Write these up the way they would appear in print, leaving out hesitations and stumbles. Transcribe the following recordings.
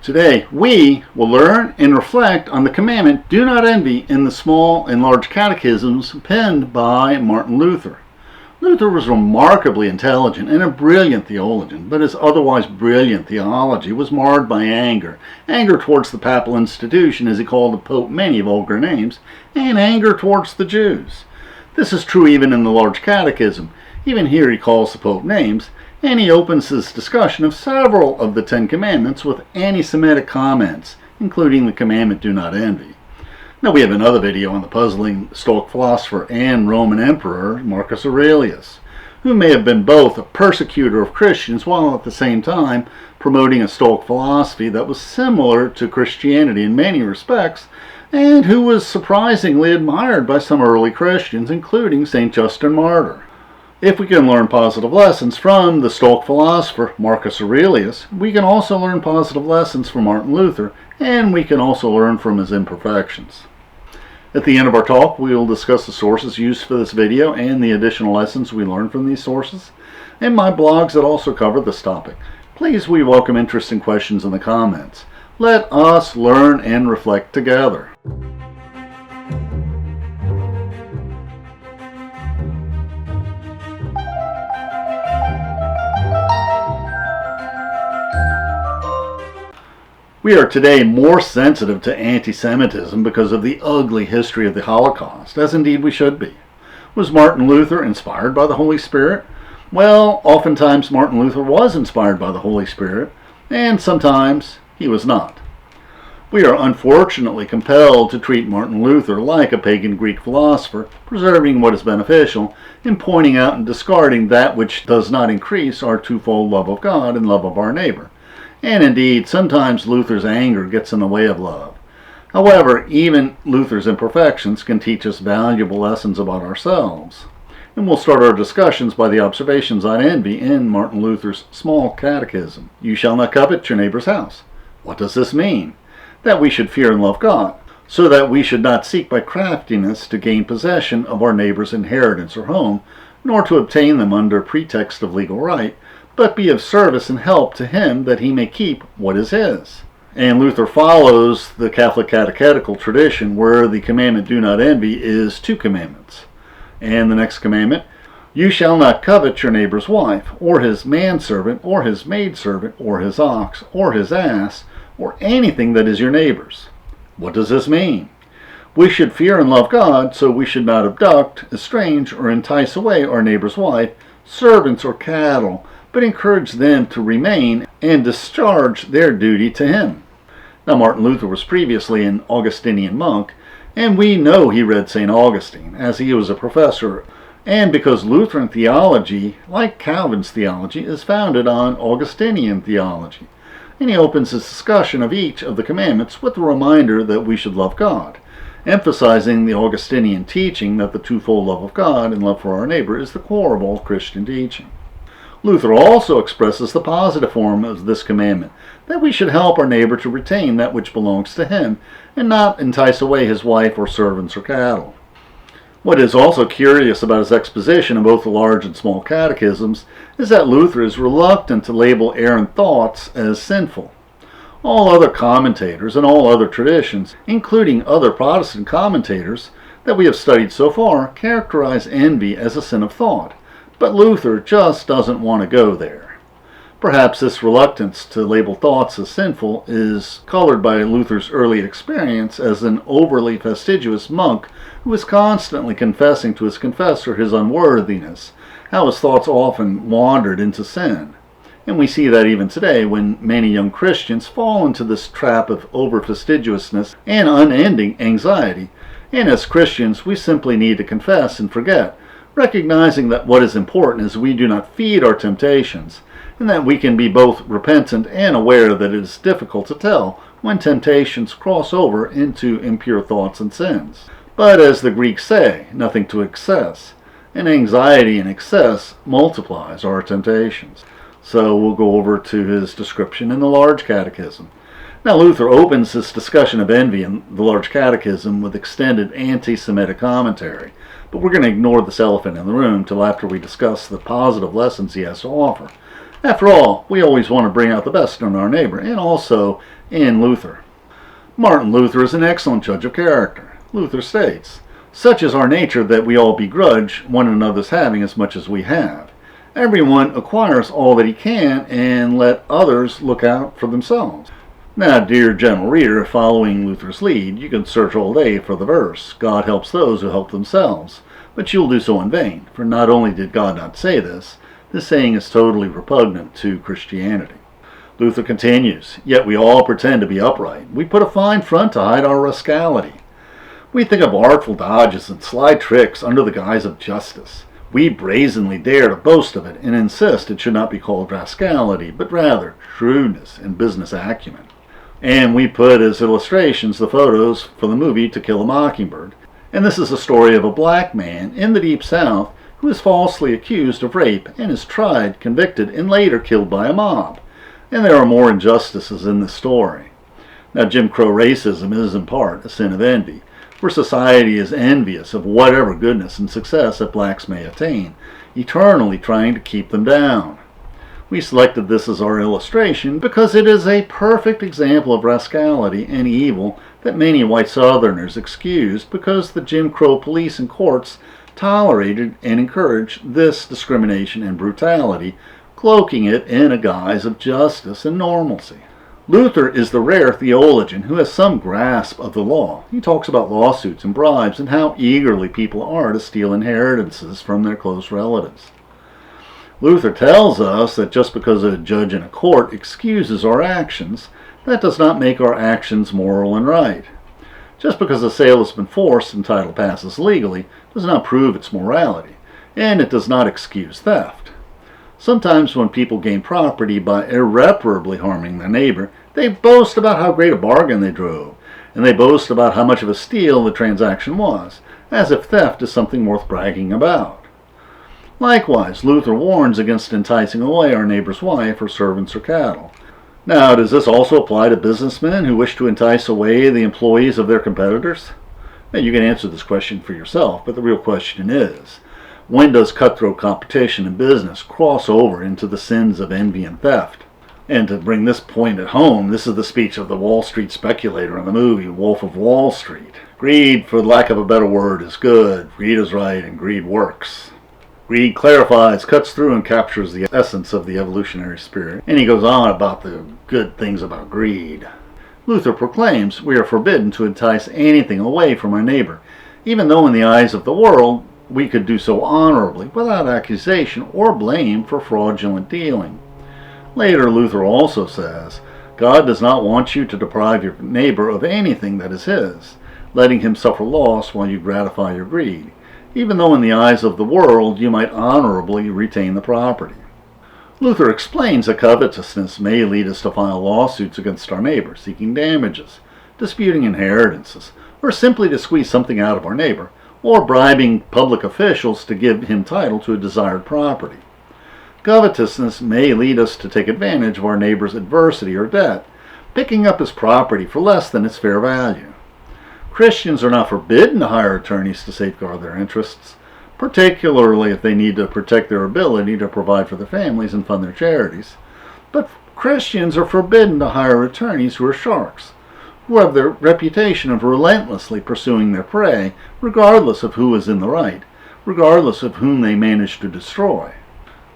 Today, we will learn and reflect on the commandment, do not envy, in the small and large catechisms penned by Martin Luther. Luther was remarkably intelligent and a brilliant theologian, but his otherwise brilliant theology was marred by anger towards the papal institution, as he called the Pope many vulgar names, and anger towards the Jews. This is true even in the large catechism. Even here he calls the Pope names, and he opens his discussion of several of the Ten Commandments with anti-Semitic comments, including the commandment, do not envy. Now, we have another video on the puzzling Stoic philosopher and Roman emperor Marcus Aurelius, who may have been both a persecutor of Christians while at the same time promoting a Stoic philosophy that was similar to Christianity in many respects, and who was surprisingly admired by some early Christians, including St. Justin Martyr. If we can learn positive lessons from the Stoic philosopher Marcus Aurelius, we can also learn positive lessons from Martin Luther, and we can also learn from his imperfections. At the end of our talk, we will discuss the sources used for this video and the additional lessons we learned from these sources, and my blogs that also cover this topic. Please, we welcome interesting questions in the comments. Let us learn and reflect together. We are today more sensitive to anti-Semitism because of the ugly history of the Holocaust, as indeed we should be. Was Martin Luther inspired by the Holy Spirit? Well, oftentimes Martin Luther was inspired by the Holy Spirit, and sometimes he was not. We are unfortunately compelled to treat Martin Luther like a pagan Greek philosopher, preserving what is beneficial and pointing out and discarding that which does not increase our twofold love of God and love of our neighbor. And indeed, sometimes Luther's anger gets in the way of love. However, even Luther's imperfections can teach us valuable lessons about ourselves. And we'll start our discussions by the observations on envy in Martin Luther's small catechism. You shall not covet your neighbor's house. What does this mean? That we should fear and love God, so that we should not seek by craftiness to gain possession of our neighbor's inheritance or home, nor to obtain them under pretext of legal right, but be of service and help to him that he may keep what is his. And Luther follows the Catholic catechetical tradition where the commandment, do not envy, is two commandments. And the next commandment, you shall not covet your neighbor's wife, or his manservant, or his maidservant, or his ox, or his ass, or anything that is your neighbor's. What does this mean? We should fear and love God, so we should not abduct, estrange, or entice away our neighbor's wife, servants, or cattle, but encourage them to remain and discharge their duty to him. Now, Martin Luther was previously an Augustinian monk, and we know he read St. Augustine, as he was a professor, and because Lutheran theology, like Calvin's theology, is founded on Augustinian theology. And he opens his discussion of each of the commandments with the reminder that we should love God, emphasizing the Augustinian teaching that the twofold love of God and love for our neighbor is the core of all Christian teaching. Luther also expresses the positive form of this commandment, that we should help our neighbor to retain that which belongs to him, and not entice away his wife or servants or cattle. What is also curious about his exposition of both the large and small catechisms is that Luther is reluctant to label errant thoughts as sinful. All other commentators and all other traditions, including other Protestant commentators that we have studied so far, characterize envy as a sin of thought. But Luther just doesn't want to go there. Perhaps this reluctance to label thoughts as sinful is colored by Luther's early experience as an overly fastidious monk who was constantly confessing to his confessor his unworthiness, how his thoughts often wandered into sin. And we see that even today when many young Christians fall into this trap of over-fastidiousness and unending anxiety. And as Christians, we simply need to confess and forget, recognizing that what is important is we do not feed our temptations, and that we can be both repentant and aware that it is difficult to tell when temptations cross over into impure thoughts and sins. But as the Greeks say, nothing to excess, and anxiety in excess multiplies our temptations. So we'll go over to his description in the Large Catechism. Now, Luther opens his discussion of envy in the Large Catechism with extended anti-Semitic commentary, but we're going to ignore this elephant in the room till after we discuss the positive lessons he has to offer. After all, we always want to bring out the best in our neighbor, and also in Luther. Martin Luther is an excellent judge of character. Luther states, "Such is our nature that we all begrudge one another's having as much as we have. Everyone acquires all that he can, and let others look out for themselves." Now, dear gentle reader, following Luther's lead, you can search all day for the verse, "God helps those who help themselves," but you'll do so in vain, for not only did God not say this saying is totally repugnant to Christianity. Luther continues, "Yet we all pretend to be upright. We put a fine front to hide our rascality. We think of artful dodges and sly tricks under the guise of justice. We brazenly dare to boast of it and insist it should not be called rascality, but rather shrewdness and business acumen. And we put as illustrations the photos for the movie To Kill a Mockingbird. And this is a story of a black man in the Deep South who is falsely accused of rape and is tried, convicted, and later killed by a mob. And there are more injustices in this story. Now, Jim Crow racism is in part a sin of envy, for society is envious of whatever goodness and success that blacks may attain, eternally trying to keep them down. We selected this as our illustration because it is a perfect example of rascality and evil that many white Southerners excused because the Jim Crow police and courts tolerated and encouraged this discrimination and brutality, cloaking it in a guise of justice and normalcy. Luther is the rare theologian who has some grasp of the law. He talks about lawsuits and bribes and how eagerly people are to steal inheritances from their close relatives. Luther tells us that just because a judge in a court excuses our actions, that does not make our actions moral and right. Just because a sale has been forced and title passes legally does not prove its morality, and it does not excuse theft. Sometimes when people gain property by irreparably harming their neighbor, they boast about how great a bargain they drove, and they boast about how much of a steal the transaction was, as if theft is something worth bragging about. Likewise, Luther warns against enticing away our neighbor's wife or servants or cattle. Now, does this also apply to businessmen who wish to entice away the employees of their competitors? Now, you can answer this question for yourself, but the real question is, when does cutthroat competition in business cross over into the sins of envy and theft? And to bring this point at home, this is the speech of the Wall Street speculator in the movie Wolf of Wall Street. Greed, for lack of a better word, is good. Greed is right, and greed works. Greed clarifies, cuts through, and captures the essence of the evolutionary spirit. And he goes on about the good things about greed. Luther proclaims we are forbidden to entice anything away from our neighbor, even though in the eyes of the world we could do so honorably, without accusation or blame for fraudulent dealing. Later, Luther also says, God does not want you to deprive your neighbor of anything that is his, letting him suffer loss while you gratify your greed, even though in the eyes of the world you might honorably retain the property. Luther explains that covetousness may lead us to file lawsuits against our neighbor, seeking damages, disputing inheritances, or simply to squeeze something out of our neighbor, or bribing public officials to give him title to a desired property. Covetousness may lead us to take advantage of our neighbor's adversity or debt, picking up his property for less than its fair value. Christians are not forbidden to hire attorneys to safeguard their interests, particularly if they need to protect their ability to provide for their families and fund their charities. But Christians are forbidden to hire attorneys who are sharks, who have the reputation of relentlessly pursuing their prey, regardless of who is in the right, regardless of whom they manage to destroy.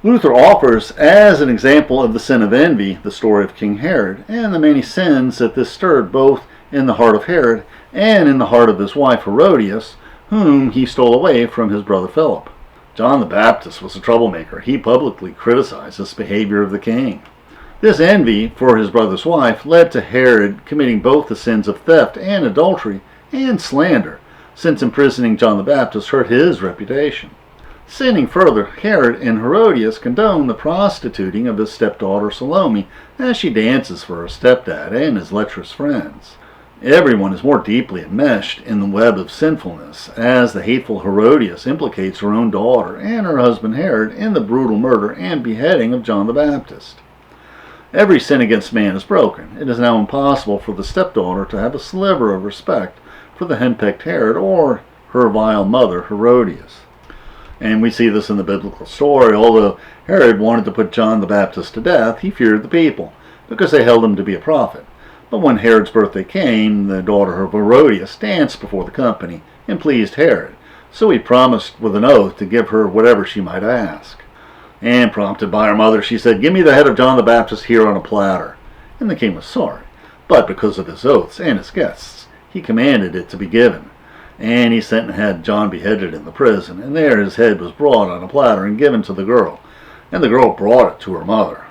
Luther offers as an example of the sin of envy the story of King Herod and the many sins that this stirred both in the heart of Herod and in the heart of his wife Herodias, whom he stole away from his brother Philip. John the Baptist was a troublemaker. He publicly criticized this behavior of the king. This envy for his brother's wife led to Herod committing both the sins of theft and adultery and slander, since imprisoning John the Baptist hurt his reputation. Sinning further, Herod and Herodias condone the prostituting of his stepdaughter Salome as she dances for her stepdad and his lecherous friends. Everyone is more deeply enmeshed in the web of sinfulness, as the hateful Herodias implicates her own daughter and her husband Herod in the brutal murder and beheading of John the Baptist. Every sin against man is broken. It is now impossible for the stepdaughter to have a sliver of respect for the henpecked Herod or her vile mother Herodias. And we see this in the biblical story. Although Herod wanted to put John the Baptist to death, he feared the people, because they held him to be a prophet. But when Herod's birthday came, the daughter of Herodias danced before the company and pleased Herod. So he promised with an oath to give her whatever she might ask. And prompted by her mother, she said, "Give me the head of John the Baptist here on a platter." And the king was sorry. But because of his oaths and his guests, he commanded it to be given. And he sent and had John beheaded in the prison. And there his head was brought on a platter and given to the girl. And the girl brought it to her mother.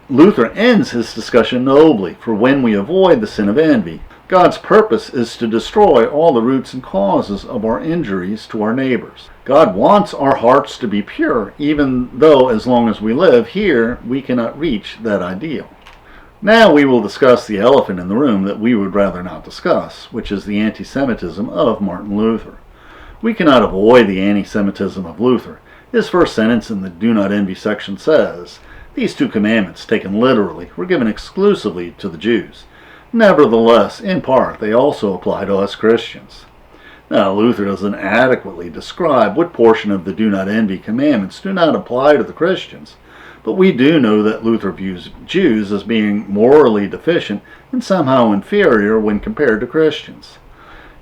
Luther ends his discussion nobly, for when we avoid the sin of envy, God's purpose is to destroy all the roots and causes of our injuries to our neighbors. God wants our hearts to be pure, even though as long as we live here, we cannot reach that ideal. Now we will discuss the elephant in the room that we would rather not discuss, which is the anti-Semitism of Martin Luther. We cannot avoid the anti-Semitism of Luther. His first sentence in the Do Not Envy section says, "These two commandments, taken literally, were given exclusively to the Jews. Nevertheless, in part, they also apply to us Christians." Now, Luther doesn't adequately describe what portion of the Do Not Envy commandments do not apply to the Christians, but we do know that Luther views Jews as being morally deficient and somehow inferior when compared to Christians.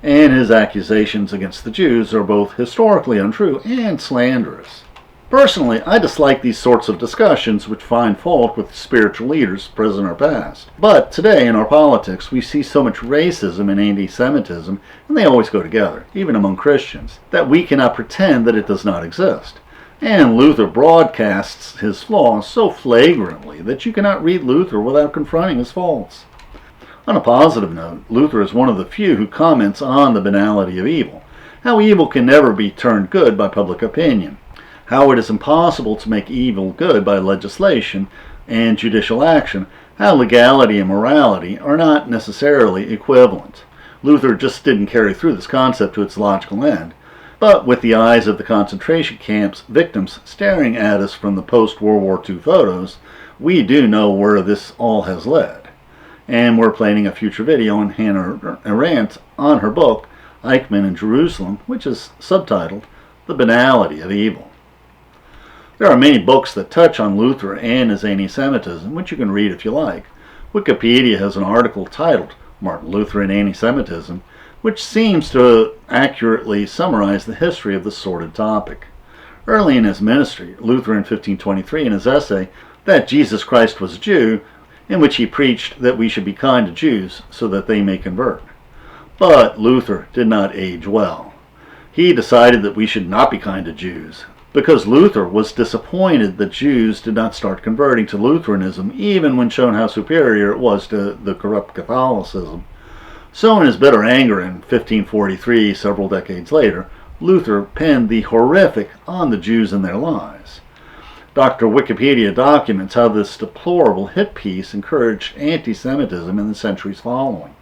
And his accusations against the Jews are both historically untrue and slanderous. Personally, I dislike these sorts of discussions which find fault with spiritual leaders, present or past. But today in our politics, we see so much racism and anti-Semitism, and they always go together, even among Christians, that we cannot pretend that it does not exist. And Luther broadcasts his flaws so flagrantly that you cannot read Luther without confronting his faults. On a positive note, Luther is one of the few who comments on the banality of evil, how evil can never be turned good by public opinion, how it is impossible to make evil good by legislation and judicial action, how legality and morality are not necessarily equivalent. Luther just didn't carry through this concept to its logical end, but with the eyes of the concentration camps victims staring at us from the post-World War II photos, we do know where this all has led. And we're planning a future video on Hannah Arendt on her book, Eichmann in Jerusalem, which is subtitled, The Banality of Evil. There are many books that touch on Luther and his anti-Semitism, which you can read if you like. Wikipedia has an article titled Martin Luther and Anti-Semitism, which seems to accurately summarize the history of this sordid topic. Early in his ministry, Luther in 1523, in his essay, That Jesus Christ Was a Jew, in which he preached that we should be kind to Jews so that they may convert. But Luther did not age well. He decided that we should not be kind to Jews, because Luther was disappointed that Jews did not start converting to Lutheranism even when shown how superior it was to the corrupt Catholicism. So in his bitter anger in 1543, several decades later, Luther penned the horrific On the Jews and Their Lies. Dr. Wikipedia documents how this deplorable hit piece encouraged anti-Semitism in the centuries following.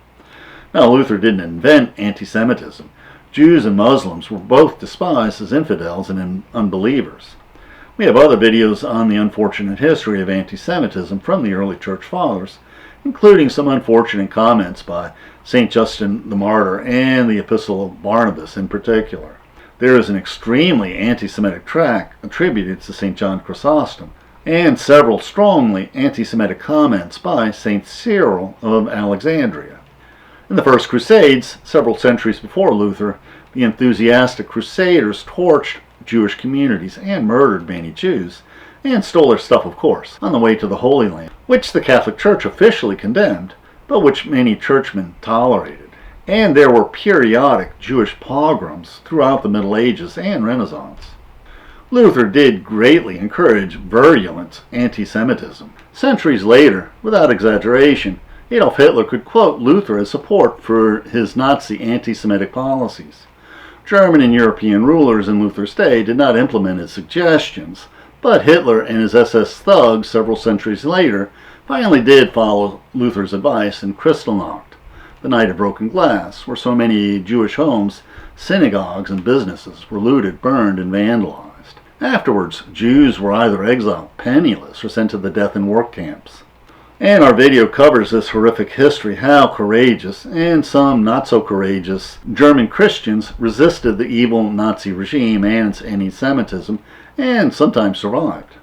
Now, Luther didn't invent anti-Semitism. Jews and Muslims were both despised as infidels and unbelievers. We have other videos on the unfortunate history of anti-Semitism from the early church fathers, including some unfortunate comments by St. Justin the Martyr and the Epistle of Barnabas in particular. There is an extremely anti-Semitic tract attributed to St. John Chrysostom, and several strongly anti-Semitic comments by St. Cyril of Alexandria. In the First Crusades, several centuries before Luther, the enthusiastic Crusaders torched Jewish communities and murdered many Jews, and stole their stuff, of course, on the way to the Holy Land, which the Catholic Church officially condemned, but which many churchmen tolerated. And there were periodic Jewish pogroms throughout the Middle Ages and Renaissance. Luther did greatly encourage virulent anti-Semitism. Centuries later, without exaggeration, Adolf Hitler could quote Luther as support for his Nazi anti-Semitic policies. German and European rulers in Luther's day did not implement his suggestions, but Hitler and his SS thugs several centuries later finally did follow Luther's advice in Kristallnacht, the Night of Broken Glass, where so many Jewish homes, synagogues, and businesses were looted, burned, and vandalized. Afterwards, Jews were either exiled penniless or sent to the death and work camps. And our video covers this horrific history, how courageous, and some not so courageous, German Christians resisted the evil Nazi regime and its anti-Semitism, and sometimes survived.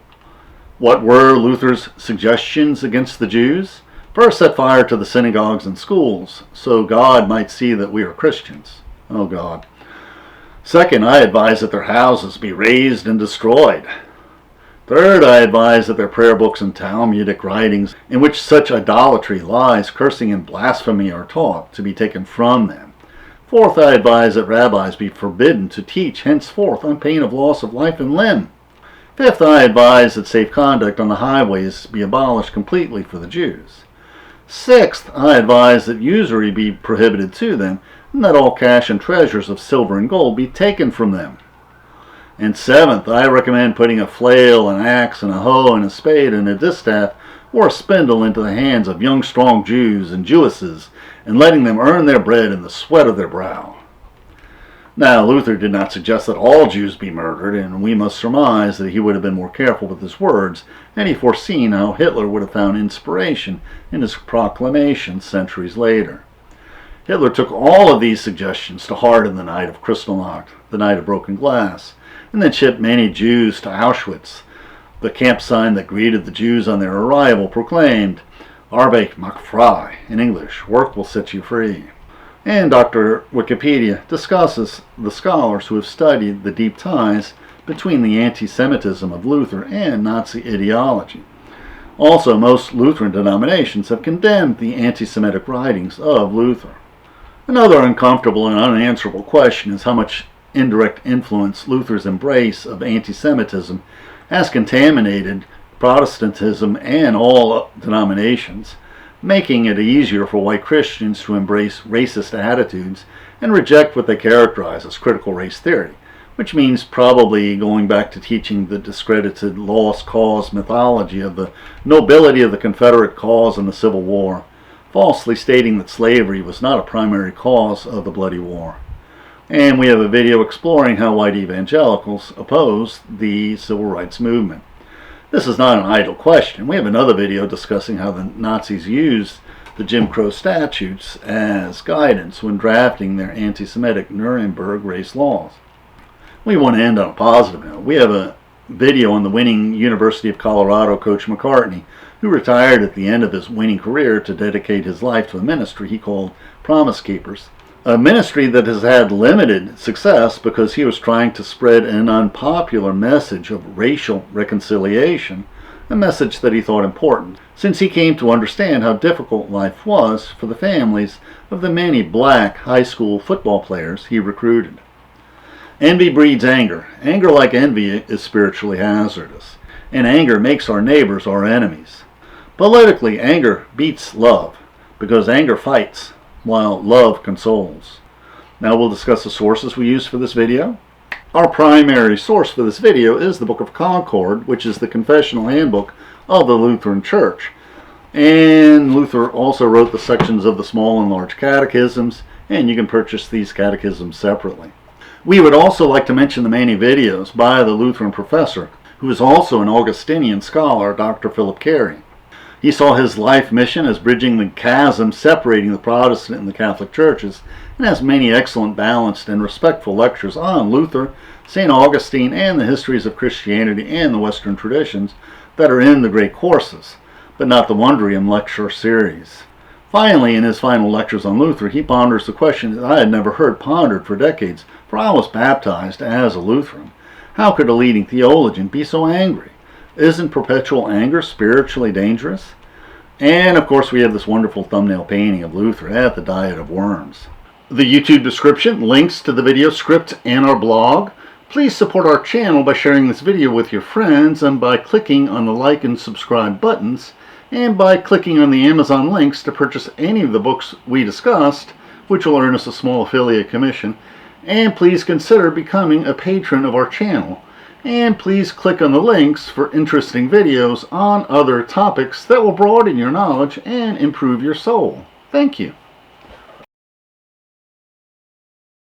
What were Luther's suggestions against the Jews? First, set fire to the synagogues and schools, so God might see that we are Christians. Oh God. Second, I advise that their houses be razed and destroyed. Third, I advise that their prayer books and Talmudic writings, in which such idolatry, lies, cursing, and blasphemy are taught, to be taken from them. Fourth, I advise that rabbis be forbidden to teach henceforth on pain of loss of life and limb. Fifth, I advise that safe conduct on the highways be abolished completely for the Jews. Sixth, I advise that usury be prohibited to them, and that all cash and treasures of silver and gold be taken from them. And seventh, I recommend putting a flail, an axe, and a hoe, and a spade, and a distaff, or a spindle into the hands of young strong Jews and Jewesses, and letting them earn their bread in the sweat of their brow. Now, Luther did not suggest that all Jews be murdered, and we must surmise that he would have been more careful with his words had he foreseen how Hitler would have found inspiration in his proclamation centuries later. Hitler took all of these suggestions to heart in the night of Kristallnacht, the night of broken glass, and then shipped many Jews to Auschwitz. The camp sign that greeted the Jews on their arrival proclaimed, "Arbeit macht frei," in English, "work will set you free." And Dr. Wikipedia discusses the scholars who have studied the deep ties between the anti-Semitism of Luther and Nazi ideology. Also, most Lutheran denominations have condemned the anti-Semitic writings of Luther. Another uncomfortable and unanswerable question is how much indirect influence Luther's embrace of anti-Semitism has contaminated Protestantism and all denominations, making it easier for white Christians to embrace racist attitudes and reject what they characterize as critical race theory, which means probably going back to teaching the discredited lost cause mythology of the nobility of the Confederate cause in the Civil War, falsely stating that slavery was not a primary cause of the bloody war. And we have a video exploring how white evangelicals opposed the civil rights movement. This is not an idle question. We have another video discussing how the Nazis used the Jim Crow statutes as guidance when drafting their anti-Semitic Nuremberg race laws. We want to end on a positive note. We have a video on the winning University of Colorado coach McCartney, who retired at the end of his winning career to dedicate his life to a ministry he called Promise Keepers. A ministry that has had limited success because he was trying to spread an unpopular message of racial reconciliation, a message that he thought important, since he came to understand how difficult life was for the families of the many black high school football players he recruited. Envy breeds anger. Anger, like envy, is spiritually hazardous, and anger makes our neighbors our enemies. Politically, anger beats love, because anger fights, while love consoles. Now we'll discuss the sources we use for this video. Our primary source for this video is the Book of Concord, which is the confessional handbook of the Lutheran Church. And Luther also wrote the sections of the small and large catechisms, and you can purchase these catechisms separately. We would also like to mention the many videos by the Lutheran professor, who is also an Augustinian scholar, Dr. Philip Carey. He saw his life mission as bridging the chasm separating the Protestant and the Catholic churches, and has many excellent, balanced, and respectful lectures on Luther, St. Augustine, and the histories of Christianity and the Western traditions that are in the great courses, but not the Wondrium lecture series. Finally, in his final lectures on Luther, he ponders the question that I had never heard pondered for decades, for I was baptized as a Lutheran. How could a leading theologian be so angry? Isn't perpetual anger spiritually dangerous? And of course we have this wonderful thumbnail painting of Luther at the Diet of Worms. The YouTube description links to the video script and our blog. Please support our channel by sharing this video with your friends, and by clicking on the like and subscribe buttons, and by clicking on the Amazon links to purchase any of the books we discussed, which will earn us a small affiliate commission. And please consider becoming a patron of our channel. And please click on the links for interesting videos on other topics that will broaden your knowledge and improve your soul. Thank you.